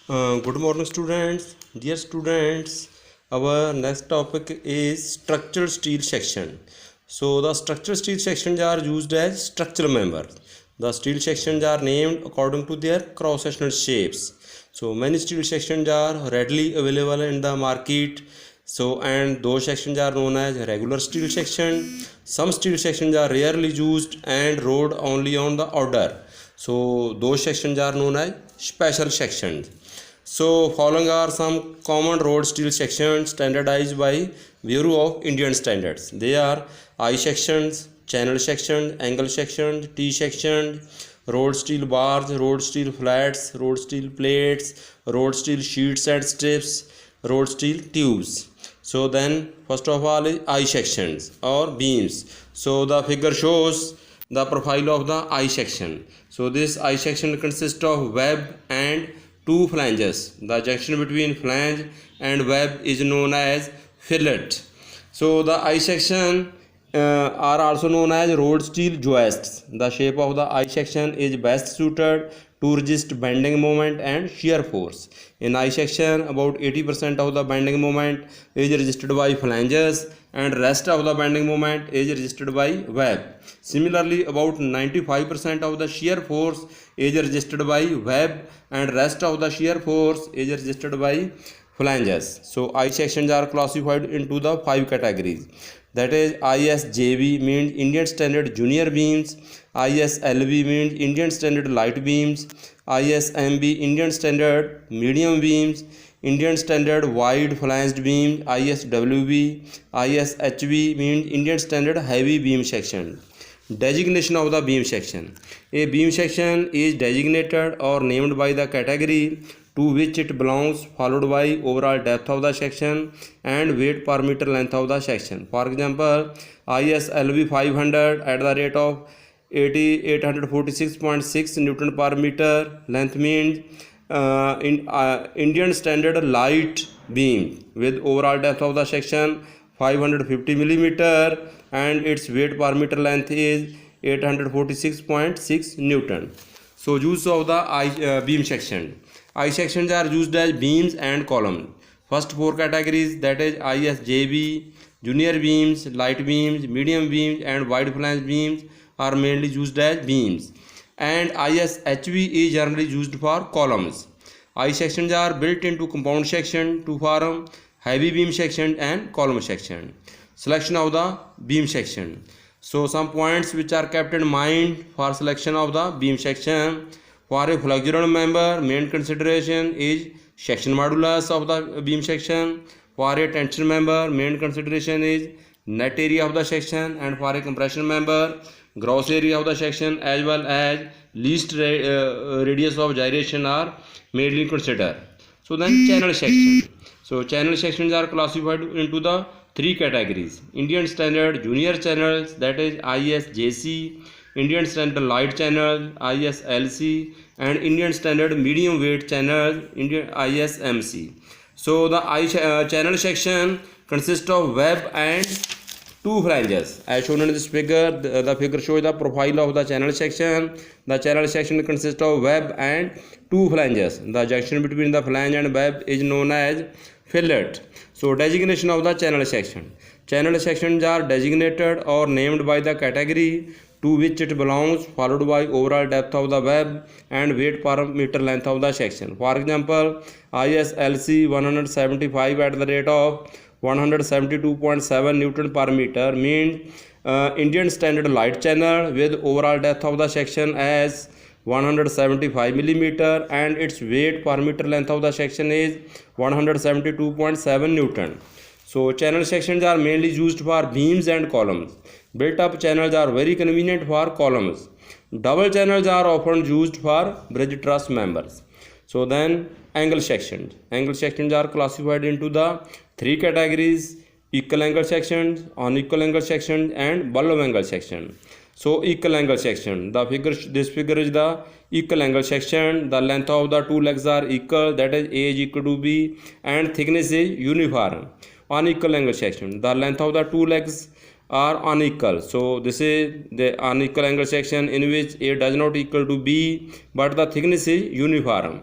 Good morning, students. Dear students, our next topic is structural steel section. So, the structural steel sections are used as structural members. The steel sections are named according to their cross-sectional shapes. So, many steel sections are readily available in the market. So, and those sections are known as regular steel section. Some steel sections are rarely used and rolled only on the order. So, those sections are known as special sections. So, following are some common rolled steel sections standardized by Bureau of Indian Standards. They are I sections, channel sections, angle sections, T sections, rolled steel bars, rolled steel flats, rolled steel plates, rolled steel sheets and strips, rolled steel tubes. So then first of all is I sections or beams. So the figure shows the profile of the I section. So this I section consists of web and two flanges. The junction between flange and web is known as fillet. So the I section are also known as rolled steel joists. The shape of the I section is best suited to resist bending moment and shear force. In I section, about 80% of the bending moment is resisted by flanges and rest of the bending moment is resisted by web. Similarly, about 95% of the shear force is resisted by web and rest of the shear force is resisted by flanges. So I sections are classified into the 5 categories. That is ISJB means Indian Standard Junior Beams, ISLB means Indian Standard Light Beams, ISMB Indian Standard Medium Beams, Indian Standard Wide Flanged Beam, ISWB, ISHB means Indian Standard Heavy Beam Section. Designation of the beam section. A beam section is designated or named by the category to which it belongs, followed by overall depth of the section and weight per meter length of the section. For example, ISLB 500 at the rate of 846.6 Newton per meter length means Indian Standard Light Beam with overall depth of the section 550 millimeter and its weight per meter length is 846.6 Newton. So use of the beam section. I sections are used as beams and columns. First 4 categories, that is ISJB, junior beams, light beams, medium beams and wide flange beams are mainly used as beams, and ISHB is generally used for columns. I sections are built into compound section to form heavy beam section and column section. Selection of the beam section. So some points which are kept in mind for selection of the beam section. For a flexural member, main consideration is section modulus of the beam section. For a tension member, main consideration is net area of the section, and for a compression member, gross area of the section as well as least radius of gyration are mainly considered. So then channel section. So channel sections are classified into the 3 categories: Indian Standard Junior Channels, that is ISJC, Indian Standard Light Channel ISLC, and Indian Standard Medium Weight Channel Indian ISMC. So the channel section consists of web and 2 flanges. As shown in this figure, the figure shows the profile of the channel section. The channel section consists of web and 2 flanges. The junction between the flange and web is known as fillet. So designation of the channel section. Channel sections are designated or named by the category to which it belongs, followed by overall depth of the web and weight per meter length of the section. For example, ISLC 175 at the rate of 172.7 Newton per meter means Indian Standard Light Channel with overall depth of the section as 175 millimeter and its weight per meter length of the section is 172.7 Newton. So channel sections are mainly used for beams and columns. Built up channels are very convenient for columns. Double channels are often used for bridge truss members. So then angle sections. Angle sections are classified into the 3 categories: equal angle sections, unequal angle sections and bulb angle section. So equal angle section, this figure is the equal angle section. The length of the 2 legs are equal, that is A is equal to B, and thickness is uniform. Unequal angle section, the length of the 2 legs are unequal. So this is the unequal angle section in which A does not equal to B but the thickness is uniform.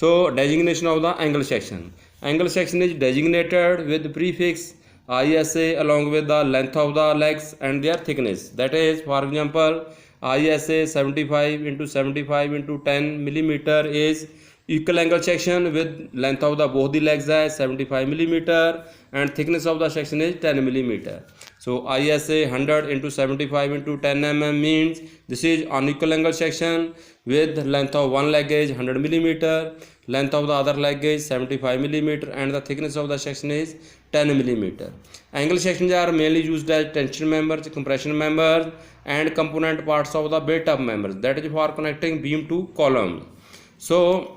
So designation of the angle section. Angle section is designated with prefix ISA along with the length of the legs and their thickness. That is, for example, ISA 75 into 75 into 10 millimeter is equal angle section with length of the both the legs as 75 millimeter and thickness of the section is 10 millimeter. So ISA 100 into 75 into 10 mm means this is unequal angle section with length of one leg is 100 millimeter, length of the other leg is 75 millimeter and the thickness of the section is 10 millimeter. Angle sections are mainly used as tension members, compression members and component parts of the built-up members, that is for connecting beam to columns. So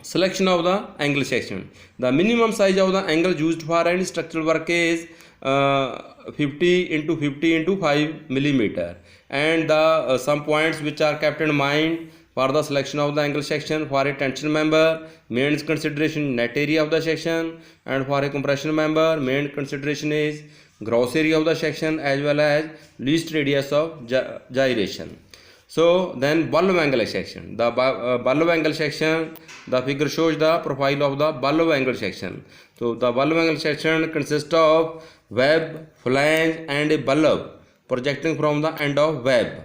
selection of the angle section. The minimum size of the angle used for any structural work is 50 into 50 into 5 millimeter, and the some points which are kept in mind for the selection of the angle section. For a tension member, main consideration net area of the section, and for a compression member, main consideration is gross area of the section as well as least radius of gyration. So then bulb angle section. The bulb angle section, the figure shows the profile of the bulb angle section. So the bulb angle section consists of web, flange and a bulb projecting from the end of web.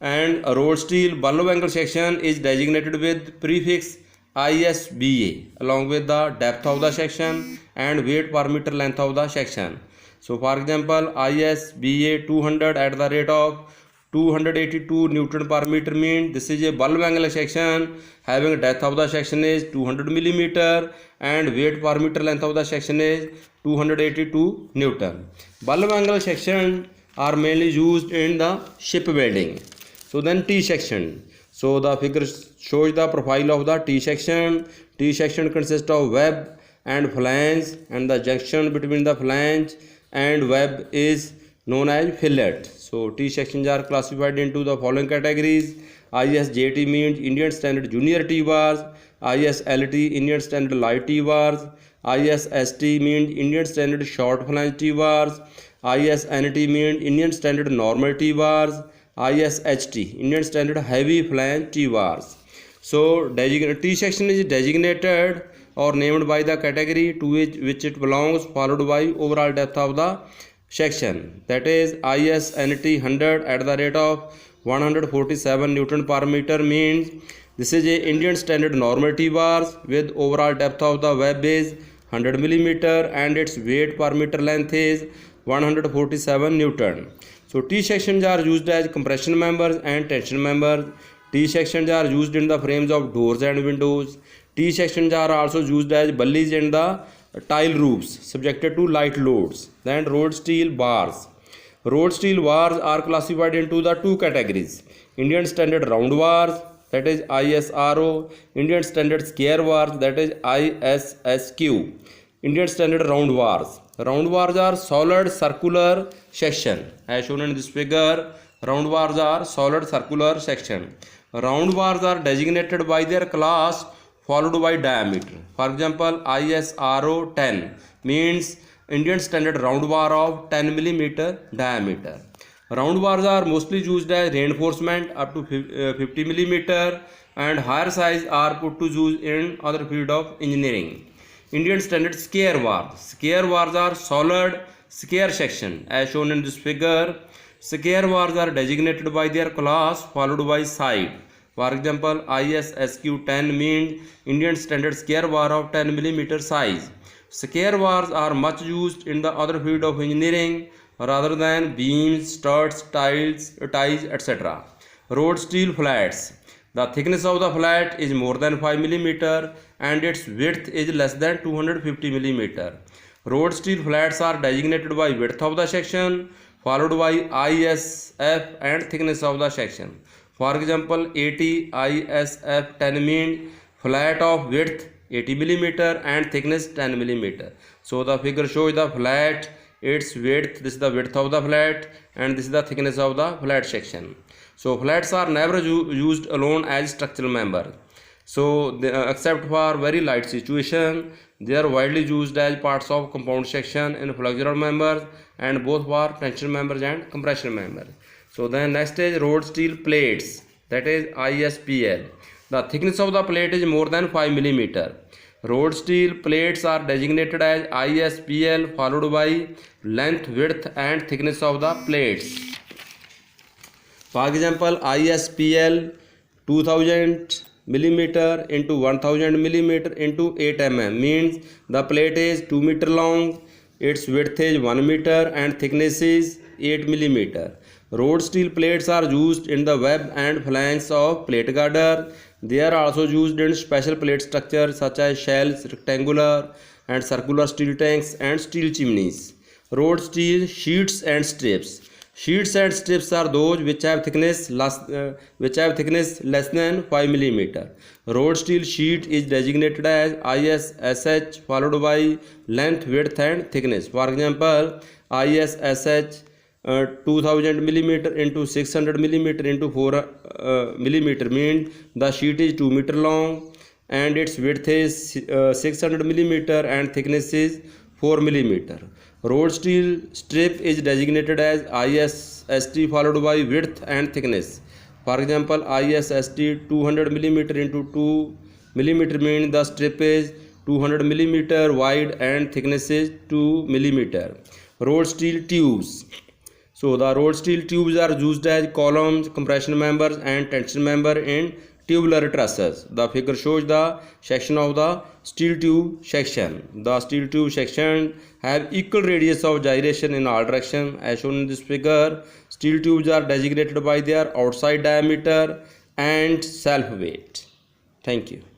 And a rolled steel bulb angle section is designated with prefix ISBA along with the depth of the section and weight per meter length of the section. So for example, ISBA 200 at the rate of 282 Newton per meter means this is a bulb angle section having depth of the section is 200 millimeter and weight per meter length of the section is 282 Newton. Bulb angle section are mainly used in the shipbuilding. So then T section. So the figure shows the profile of the T section. T section consists of web and flange, and the junction between the flange and web is known as fillet. So T sections are classified into the following categories. ISJT means Indian Standard Junior T bars, ISLT Indian Standard Light T bars, ISST means Indian Standard Short Flange T bars, ISNT means Indian Standard Normal T bars, ISHT Indian Standard Heavy Flange T bars. So T section is designated or named by the category to which it belongs, followed by overall depth of the section, that is ISNT 100 at the rate of 147 Newton per meter means this is a Indian Standard Normal T bars with overall depth of the web is 100 millimeter and its weight per meter length is 147 Newton. So T sections are used as compression members and tension members. T sections are used in the frames of doors and windows. T sections are also used as bullies in the tile roofs subjected to light loads. Then rolled steel bars. Rolled steel bars are classified into the two categories: Indian Standard Round bars, that is ISRO, Indian Standard Square bars, that is ISSQ. Indian Standard Round bars. Round bars are solid circular section. As shown in this figure, round bars are solid circular section. Round bars are designated by their class followed by diameter. For example, ISRO 10 means Indian Standard Round bar of 10 millimeter diameter. Round bars are mostly used as reinforcement up to 50 millimeter, and higher size are put to use in other field of engineering. Indian Standard Square bars. Square bars are solid square section. As shown in this figure, square bars are designated by their class followed by side. For example, ISSQ 10 means Indian Standard Square bar of 10 millimeter size. Square bars are much used in the other field of engineering rather than beams, studs, ties, etc. Rolled steel flats. The thickness of the flat is more than 5 millimeter and its width is less than 250 millimeter. Rolled steel flats are designated by width of the section followed by ISF and thickness of the section. For example, 80 ISF 10 means flat of width 80 millimeter and thickness 10 millimeter. So the figure shows the flat, its width, this is the width of the flat and this is the thickness of the flat section. So flats are never used alone as structural member. So except for very light situation, they are widely used as parts of compound section in flexural members and both for tension members and compression members. So then next is rolled steel plates, that is ISPL. The thickness of the plate is more than 5 millimeter. Rolled steel plates are designated as ISPL followed by length, width and thickness of the plates. For example, ISPL 2000 millimeter into 1000 millimeter into 8 mm means the plate is 2 meter long, its width is 1 meter and thickness is 8 millimeter. Rolled steel plates are used in the web and flanges of plate girder. They are also used in special plate structures such as shells, rectangular and circular steel tanks and steel chimneys. Rolled steel sheets and strips. Sheets and strips are those which have thickness less than 5 millimeter. Rolled steel sheet is designated as ISSH followed by length, width and thickness. For example, ISSH 2000 millimeter into 600 millimeter into 4 millimeter means the sheet is 2 meter long and its width is 600 millimeter and thickness is 4 millimeter. Rolled steel strip is designated as ISST followed by width and thickness. For example, ISST 200 millimeter into 2 millimeter means the strip is 200 millimeter wide and thickness is 2 millimeter. Rolled steel tubes. So the rolled steel tubes are used as columns, compression members and tension member in tubular trusses. The figure shows the section of the steel tube section. The steel tube section have equal radius of gyration in all directions. As shown in this figure, steel tubes are designated by their outside diameter and self weight. Thank you.